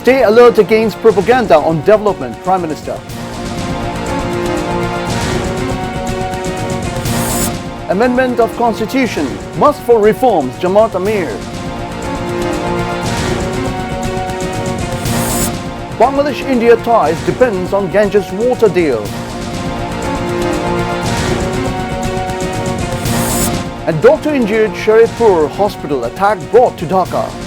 Stay alert against propaganda on development, Prime Minister. Amendment of Constitution must for reforms, Jamaat Amir. Bangladesh-India ties depends on Ganges water deal. And doctor injured, Sharifpur hospital attack brought to Dhaka.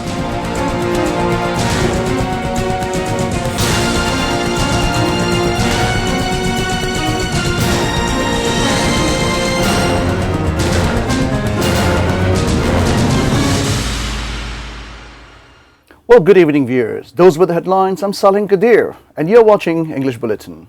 Well, good evening, viewers. Those were the headlines. I'm Salim Kadir, and you're watching English Bulletin.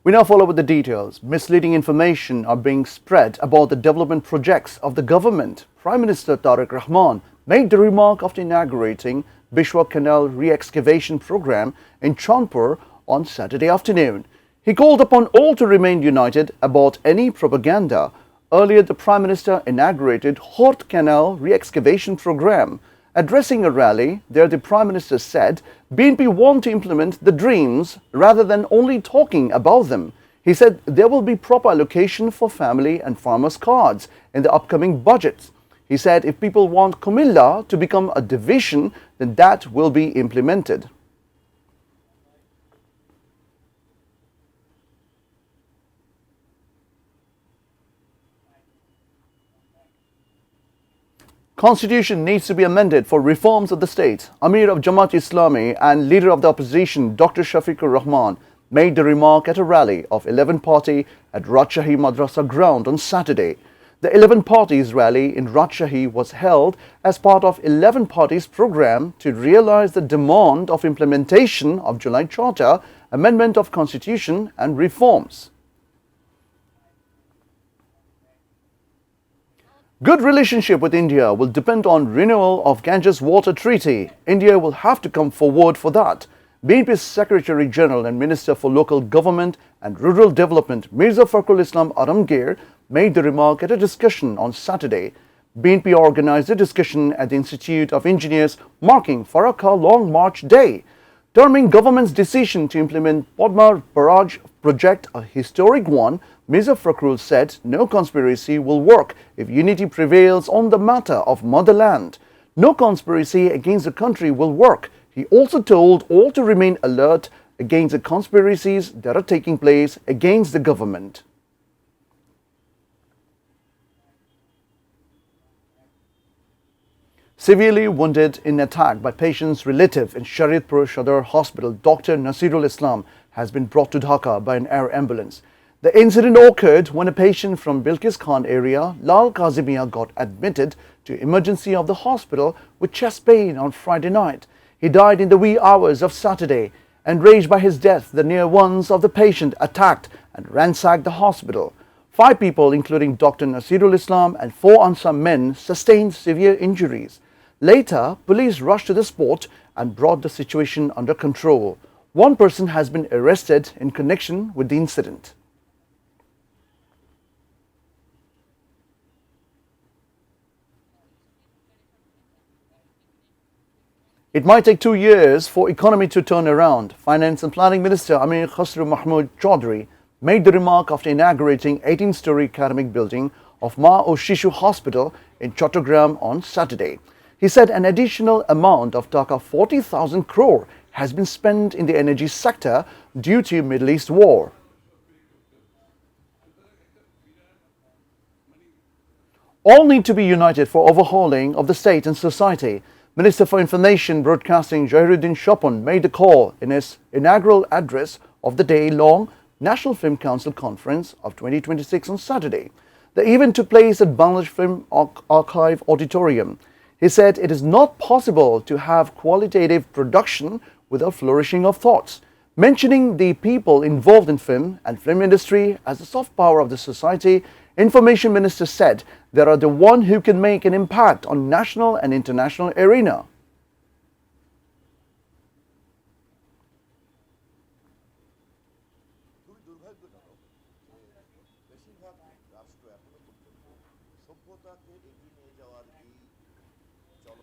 We now follow with the details. Misleading information are being spread about the development projects of the government. Prime Minister Tariq Rahman made the remark after inaugurating Bishwa Canal re-excavation program in Chandpur on Saturday afternoon. He called upon all to remain united about any propaganda. Earlier, the Prime Minister inaugurated Hort Canal re-excavation program. Addressing a rally, there the Prime Minister said BNP want to implement the dreams rather than only talking about them. He said there will be proper allocation for family and farmers' cards in the upcoming budgets. He said if people want Kumilla to become a division, then that will be implemented. Constitution needs to be amended for reforms of the state. Amir of Jamaat Islami and leader of the opposition, Dr. Shafiqur Rahman, made the remark at a rally of 11 Party at Rajshahi Madrasa ground on Saturday. The 11 Parties rally in Rajshahi was held as part of 11 Parties program to realize the demand of implementation of July Charter, amendment of Constitution and reforms. Good relationship with India will depend on renewal of Ganges Water Treaty. India will have to come forward for that. BNP's Secretary General and Minister for Local Government and Rural Development, Mirza Fakhrul Islam Alamgir, made the remark at a discussion on Saturday. BNP organized a discussion at the Institute of Engineers marking Farakka Long March Day. Terming government's decision to implement Padma Barrage project a historic one, Mirza Fakhrul said no conspiracy will work if unity prevails on the matter of motherland. No conspiracy against the country will work. He also told all to remain alert against the conspiracies that are taking place against the government. Severely wounded in attack by patient's relative in Sharifpur Sadar Hospital, Dr. Nasirul Islam has been brought to Dhaka by an air ambulance. The incident occurred when a patient from Bilkis Khan area, Lal Kazimia, got admitted to emergency of the hospital with chest pain on Friday night. He died in the wee hours of Saturday. Enraged by his death, the near ones of the patient attacked and ransacked the hospital. 5 people, including Dr. Nasirul Islam and 4 Ansar men, sustained severe injuries. Later, police rushed to the spot and brought the situation under control. 1 person has been arrested in connection with the incident. It might take 2 years for economy to turn around. Finance and Planning Minister Amir Khusro Mahmood Chaudhry made the remark after inaugurating 18-story academic building of Ma O Shishu Hospital in Chattogram on Saturday. He said an additional amount of Taka 40,000 crore has been spent in the energy sector due to Middle East war. All need to be united for overhauling of the state and society. Minister for Information Broadcasting Jahiruddin Shopon made the call in his inaugural address of the day-long National Film Council Conference of 2026 on Saturday. The event took place at Bangladesh Film Archive Auditorium. He said it is not possible to have qualitative production without flourishing of thoughts. Mentioning the people involved in film and film industry as the soft power of the society, Information Minister said they are the one who can make an impact on national and international arena.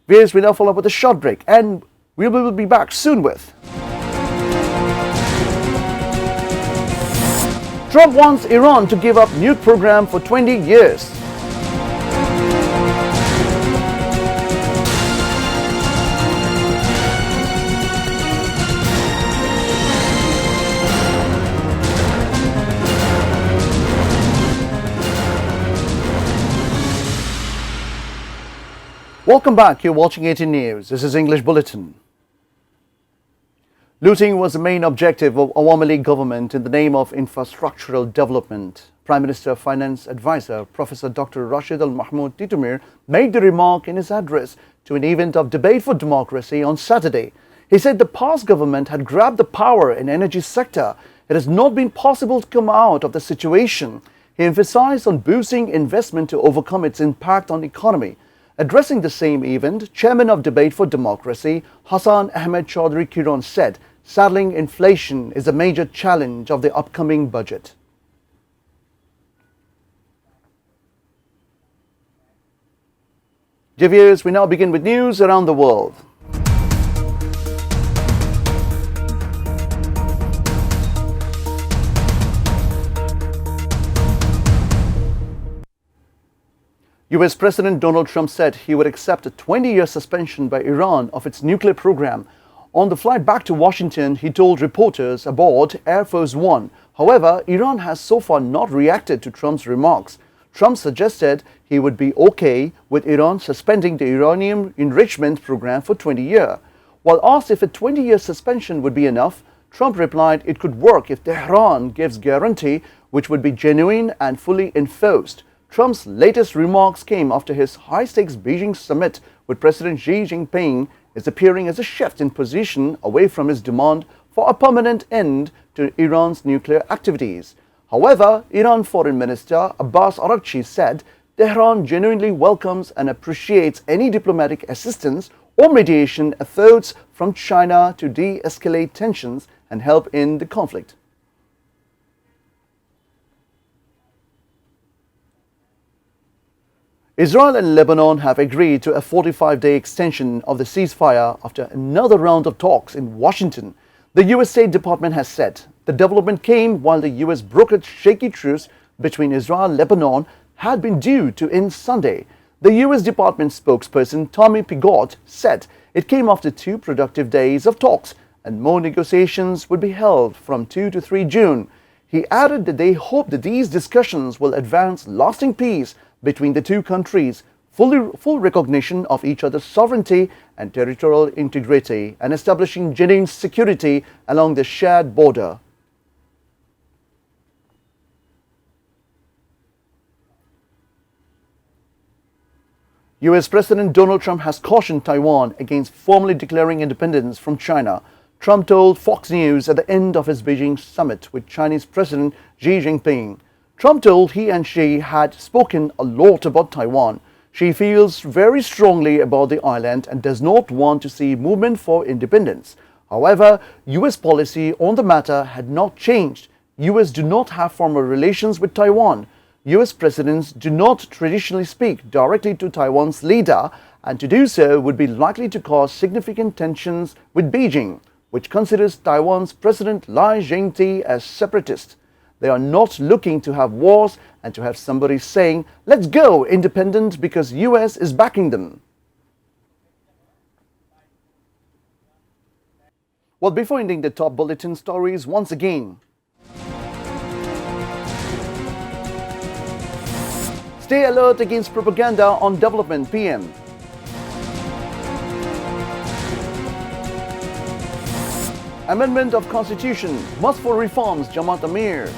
Viewers, we now follow up with a short break, and We will be back soon with. Trump wants Iran to give up nuke program for 20 years. Welcome back. You're watching ATN News. This is English Bulletin. Looting was the main objective of Awami League government in the name of infrastructural development. Prime Minister Finance Advisor Professor Dr. Rashid Al Mahmood Titumir made the remark in his address to an event of debate for democracy on Saturday. He said the past government had grabbed the power in energy sector. It has not been possible to come out of the situation. He emphasized on boosting investment to overcome its impact on the economy. Addressing the same event, Chairman of Debate for Democracy, Hassan Ahmed Chaudhry Kiran said, "Settling inflation is a major challenge of the upcoming budget." Dear viewers, we now begin with news around the world. US President Donald Trump said he would accept a 20-year suspension by Iran of its nuclear program. On the flight back to Washington, he told reporters aboard Air Force One. However, Iran has so far not reacted to Trump's remarks. Trump suggested he would be okay with Iran suspending the uranium enrichment program for 20 years. While asked if a 20-year suspension would be enough, Trump replied it could work if Tehran gives guarantee which would be genuine and fully enforced. Trump's latest remarks came after his high-stakes Beijing summit with President Xi Jinping is appearing as a shift in position away from his demand for a permanent end to Iran's nuclear activities. However, Iran Foreign Minister Abbas Araghchi said Tehran genuinely welcomes and appreciates any diplomatic assistance or mediation efforts from China to de-escalate tensions and help in the conflict. Israel and Lebanon have agreed to a 45-day extension of the ceasefire after another round of talks in Washington. The U.S. State Department has said the development came while the U.S. brokered shaky truce between Israel and Lebanon had been due to end Sunday. The U.S. Department spokesperson Tommy Pigott said it came after 2 productive days of talks and more negotiations would be held from 2 to 3 June. He added that they hope that these discussions will advance lasting peace between the two countries, full recognition of each other's sovereignty and territorial integrity, and establishing genuine security along the shared border. US President Donald Trump has cautioned Taiwan against formally declaring independence from China. Trump told Fox News at the end of his Beijing summit with Chinese President Xi Jinping. Trump told he and Xi had spoken a lot about Taiwan. Xi feels very strongly about the island and does not want to see movement for independence. However, US policy on the matter had not changed. US do not have formal relations with Taiwan. US presidents do not traditionally speak directly to Taiwan's leader, and to do so would be likely to cause significant tensions with Beijing, which considers Taiwan's President Lai Ching-te as separatist. They are not looking to have wars and to have somebody saying, "Let's go independent because US is backing them." Well, before ending the top bulletin stories once again, stay alert against propaganda on development, PM. Amendment of Constitution must for reforms, Jamaat Amir.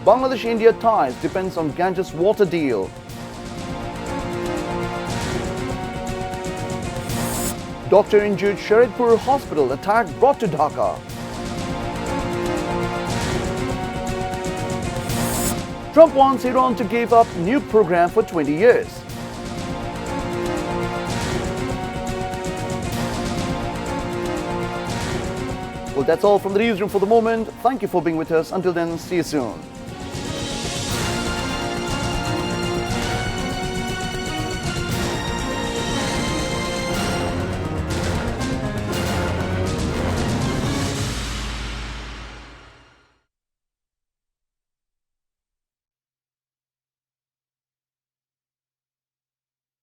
Bangladesh-India ties depends on Ganges water deal. Doctor injured Sharitpur hospital attack brought to Dhaka. Trump wants Iran to give up nuke program for 20 years. Well, that's all from the newsroom for the moment. Thank you for being with us. Until then, see you soon.